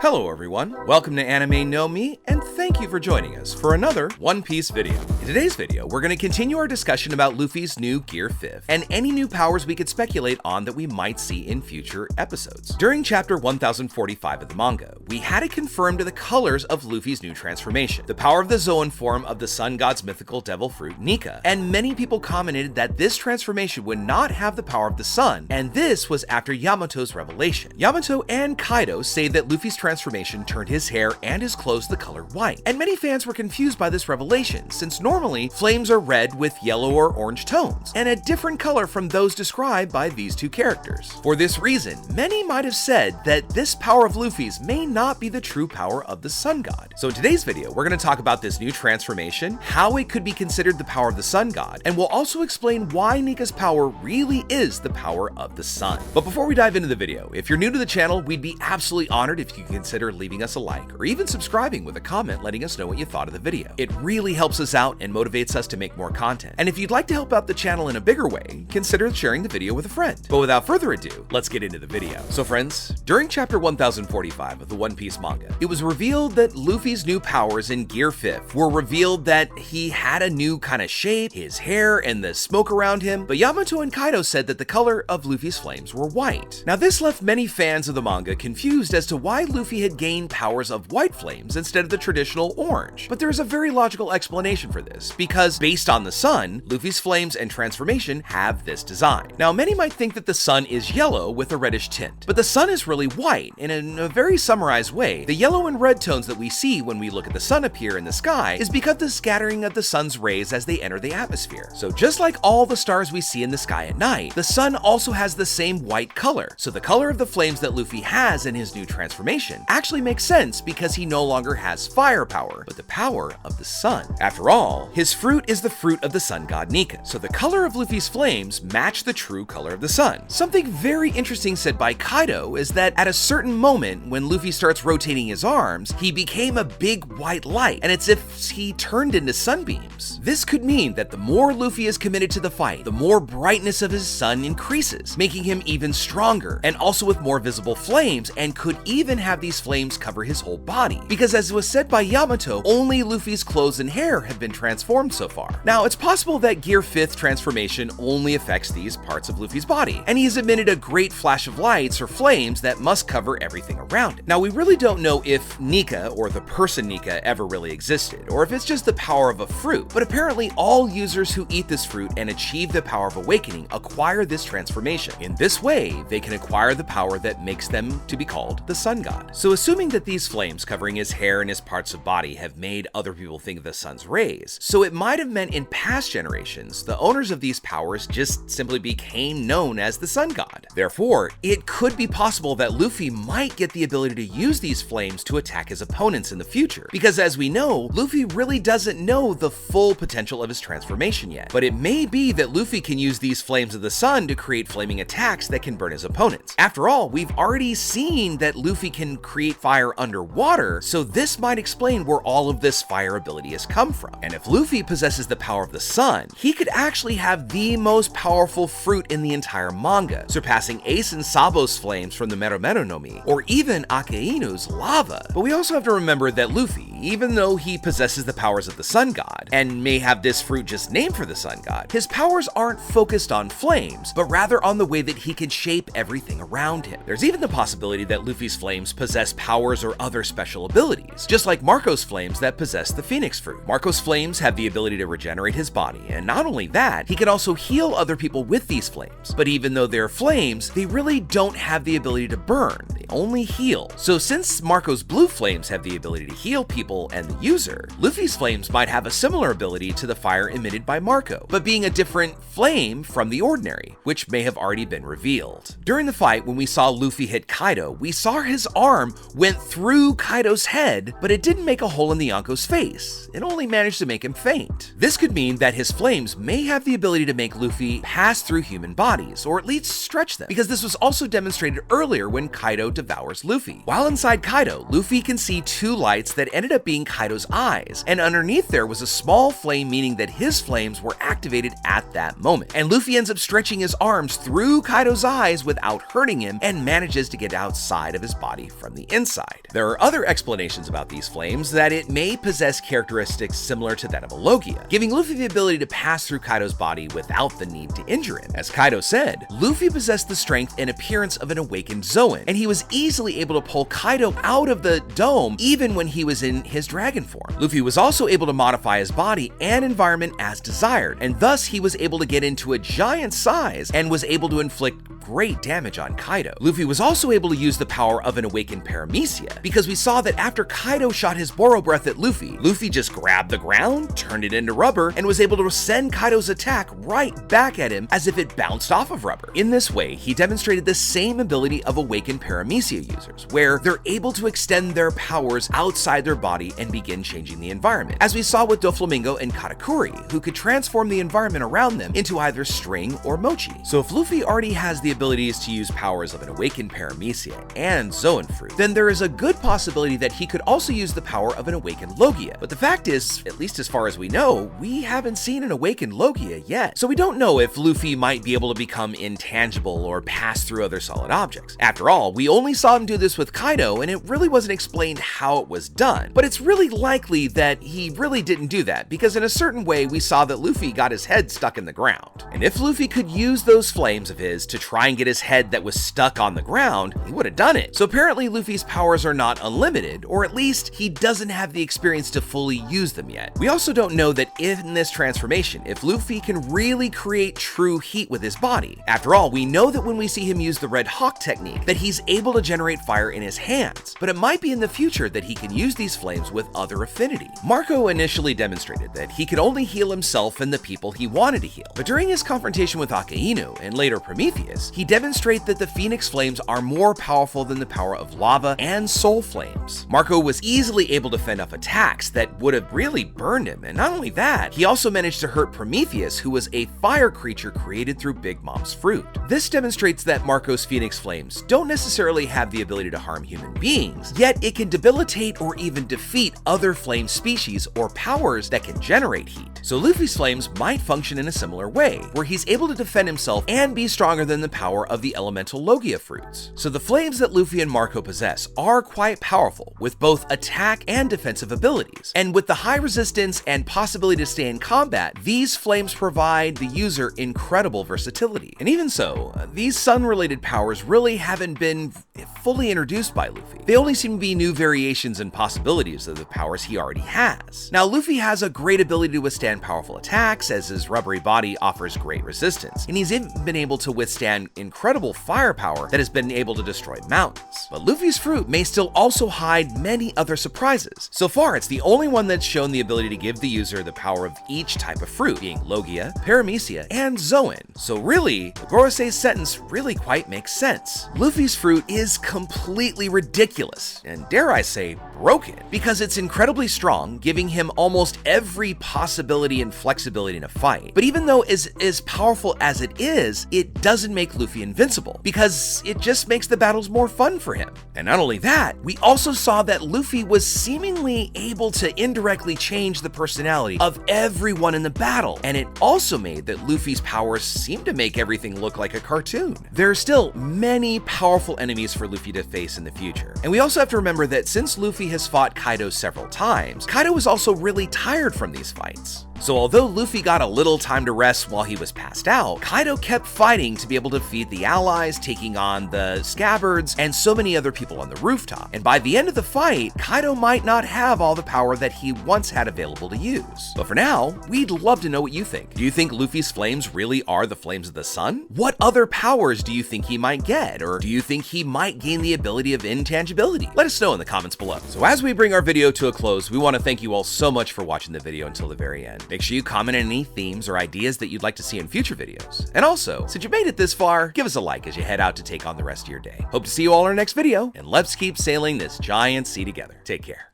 Hello everyone, welcome to Anime No Mi, and thank you for joining us for another One Piece video. In today's video, we're going to continue our discussion about Luffy's new Gear 5th, and any new powers we could speculate on that we might see in future episodes. During chapter 1045 of the manga, we had it confirmed the colors of Luffy's new transformation, the power of the Zoan form of the sun god's mythical devil fruit Nika, and many people commented that this transformation would not have the power of the sun, and this was after Yamato's revelation. Yamato and Kaido say that Luffy's transformation turned his hair and his clothes the color white, and many fans were confused by this revelation since normally flames are red with yellow or orange tones, and a different color from those described by these two characters. For this reason, many might have said that this power of Luffy's may not be the true power of the sun god. So in today's video, we're going to talk about this new transformation, how it could be considered the power of the sun god, and we'll also explain why Nika's power really is the power of the sun. But before we dive into the video, if you're new to the channel, we'd be absolutely honored if you consider leaving us a like or even subscribing with a comment letting us know what you thought of the video. It really helps us out and motivates us to make more content. And if you'd like to help out the channel in a bigger way, consider sharing the video with a friend. But without further ado, let's get into the video. So friends, during chapter 1045 of the One Piece manga, it was revealed that Luffy's new powers in Gear 5th were revealed that he had a new kind of shape, his hair and the smoke around him, but Yamato and Kaido said that the color of Luffy's flames were white. Now this left many fans of the manga confused as to why Luffy had gained powers of white flames instead of the traditional orange. But there is a very logical explanation for this, because based on the sun, Luffy's flames and transformation have this design. Now many might think that the sun is yellow with a reddish tint, but the sun is really white, and in a very summarized way, the yellow and red tones that we see when we look at the sun appear in the sky is because of the scattering of the sun's rays as they enter the atmosphere. So just like all the stars we see in the sky at night, the sun also has the same white color. So the color of the flames that Luffy has in his new transformation actually makes sense because he no longer has fire power, but the power of the sun. After all, his fruit is the fruit of the sun god Nika, so the color of Luffy's flames match the true color of the sun. Something very interesting said by Kaido is that at a certain moment when Luffy starts rotating his arms, he became a big white light, and it's if he turned into sunbeams. This could mean that the more Luffy is committed to the fight, the more brightness of his sun increases, making him even stronger, and also with more visible flames, and could even have these flames cover his whole body, because as was said by Yamato, only Luffy's clothes and hair have been transformed so far. Now, it's possible that Gear 5th transformation only affects these parts of Luffy's body, and he's emitted a great flash of lights or flames that must cover everything around it. Now, we really don't know if Nika, or the person Nika, ever really existed, or if it's just the power of a fruit, but apparently all users who eat this fruit and achieve the power of awakening acquire this transformation. In this way, they can acquire the power that makes them to be called the sun god. So assuming that these flames covering his hair and his parts of body have made other people think of the sun's rays, so it might have meant in past generations, the owners of these powers just simply became known as the sun god. Therefore, it could be possible that Luffy might get the ability to use these flames to attack his opponents in the future, because as we know, Luffy really doesn't know the full potential of his transformation yet. But it may be that Luffy can use these flames of the sun to create flaming attacks that can burn his opponents. After all, we've already seen that Luffy can create fire underwater, so this might explain where all of this fire ability has come from. And if Luffy possesses the power of the sun, he could actually have the most powerful fruit in the entire manga, surpassing Ace and Sabo's flames from the Mero Mero no Mi, or even Akeinu's lava. But we also have to remember that Luffy, even though he possesses the powers of the sun god, and may have this fruit just named for the sun god, his powers aren't focused on flames, but rather on the way that he can shape everything around him. There's even the possibility that Luffy's flames possess powers or other special abilities, just like Marco's flames that possess the phoenix fruit. Marco's flames have the ability to regenerate his body, and not only that, he can also heal other people with these flames. But even though they're flames, they really don't have the ability to burn, they only heal. So since Marco's blue flames have the ability to heal people and the user, Luffy's flames might have a similar ability to the fire emitted by Marco, but being a different flame from the ordinary, which may have already been revealed. During the fight, when we saw Luffy hit Kaido, we saw his arm went through Kaido's head, but it didn't make a hole in the Yonko's face. It only managed to make him faint. This could mean that his flames may have the ability to make Luffy pass through human bodies, or at least stretch them, because this was also demonstrated earlier when Kaido devours Luffy. While inside Kaido, Luffy can see two lights that ended up being Kaido's eyes, and underneath there was a small flame, meaning that his flames were activated at that moment. And Luffy ends up stretching his arms through Kaido's eyes without hurting him and manages to get outside of his body from the inside. There are other explanations about these flames, that it may possess characteristics similar to that of a Logia, giving Luffy the ability to pass through Kaido's body without the need to injure him. As Kaido said, Luffy possessed the strength and appearance of an awakened Zoan, and he was easily able to pull Kaido out of the dome even when he was in his dragon form. Luffy was also able to modify his body and environment as desired, and thus he was able to get into a giant size and was able to inflict great damage on Kaido. Luffy was also able to use the power of an awakened Paramecia, because we saw that after Kaido shot his Boro Breath at Luffy, Luffy just grabbed the ground, turned it into rubber, and was able to send Kaido's attack right back at him as if it bounced off of rubber. In this way, he demonstrated the same ability of awakened Paramecia users, where they're able to extend their powers outside their body and begin changing the environment, as we saw with Doflamingo and Katakuri, who could transform the environment around them into either string or mochi. So if Luffy already has the abilities to use powers of an awakened Paramecia and Zoan Fruit, then there is a good possibility that he could also use the power of an awakened Logia. But the fact is, at least as far as we know, we haven't seen an awakened Logia yet. So we don't know if Luffy might be able to become intangible or pass through other solid objects. After all, we only saw him do this with Kaido, and it really wasn't explained how it was done. But it's really likely that he really didn't do that, because in a certain way we saw that Luffy got his head stuck in the ground. And if Luffy could use those flames of his to try and get his head that was stuck on the ground, he would have done it. So apparently Luffy's powers are not unlimited, or at least he doesn't have the experience to fully use them yet. We also don't know that in this transformation, if Luffy can really create true heat with his body. After all, we know that when we see him use the Red Hawk technique, that he's able to generate fire in his hands, but it might be in the future that he can use these flames with other affinity. Marco initially demonstrated that he could only heal himself and the people he wanted to heal, but during his confrontation with Akainu and later Prometheus, he demonstrated that the Phoenix Flames are more powerful than the power of lava and soul flames. Marco was easily able to fend off attacks that would have really burned him, and not only that, he also managed to hurt Prometheus, who was a fire creature created through Big Mom's fruit. This demonstrates that Marco's Phoenix Flames don't necessarily have the ability to harm human beings, yet it can debilitate or even defeat other flame species or powers that can generate heat. So Luffy's flames might function in a similar way, where he's able to defend himself and be stronger than the power of the elemental Logia fruits. So the flames that Luffy and Marco possess are quite powerful, with both attack and defensive abilities. And with the high resistance and possibility to stay in combat, these flames provide the user incredible versatility. And even so, these sun-related powers really haven't been fully introduced by Luffy. They only seem to be new variations and possibilities of the powers he already has. Now, Luffy has a great ability to withstand powerful attacks, as his rubbery body offers great resistance, and he's even been able to withstand incredible firepower that has been able to destroy mountains. But Luffy's fruit may still also hide many other surprises. So far, it's the only one that's shown the ability to give the user the power of each type of fruit, being Logia, Paramecia, and Zoan. So really, Gorosei's sentence really quite makes sense. Luffy's fruit is completely ridiculous, and dare I say, broken, because it's incredibly strong, giving him almost every possibility and flexibility in a fight. But even though it's as powerful as it is, it doesn't make Luffy invincible, because it just makes the battles more fun for him. And not only that, we also saw that Luffy was seemingly able to indirectly change the personality of everyone in the battle, and it also made that Luffy's powers seem to make everything look like a cartoon. There are still many powerful enemies for Luffy to face in the future, and we also have to remember that since Luffy has fought Kaido several times, Kaido was also really tired from these fights. So although Luffy got a little time to rest while he was passed out, Kaido kept fighting to be able to defeat the allies, taking on the scabbards and so many other people on the rooftop. And by the end of the fight, Kaido might not have all the power that he once had available to use. But for now, we'd love to know what you think. Do you think Luffy's flames really are the flames of the sun? What other powers do you think he might get? Or do you think he might gain the ability of intangibility? Let us know in the comments below. So as we bring our video to a close, we want to thank you all so much for watching the video until the very end. Make sure you comment on any themes or ideas that you'd like to see in future videos. And also, since you made it this far, give us a like as you head out to take on the rest of your day. Hope to see you all in our next video, and let's keep sailing this giant sea together. Take care.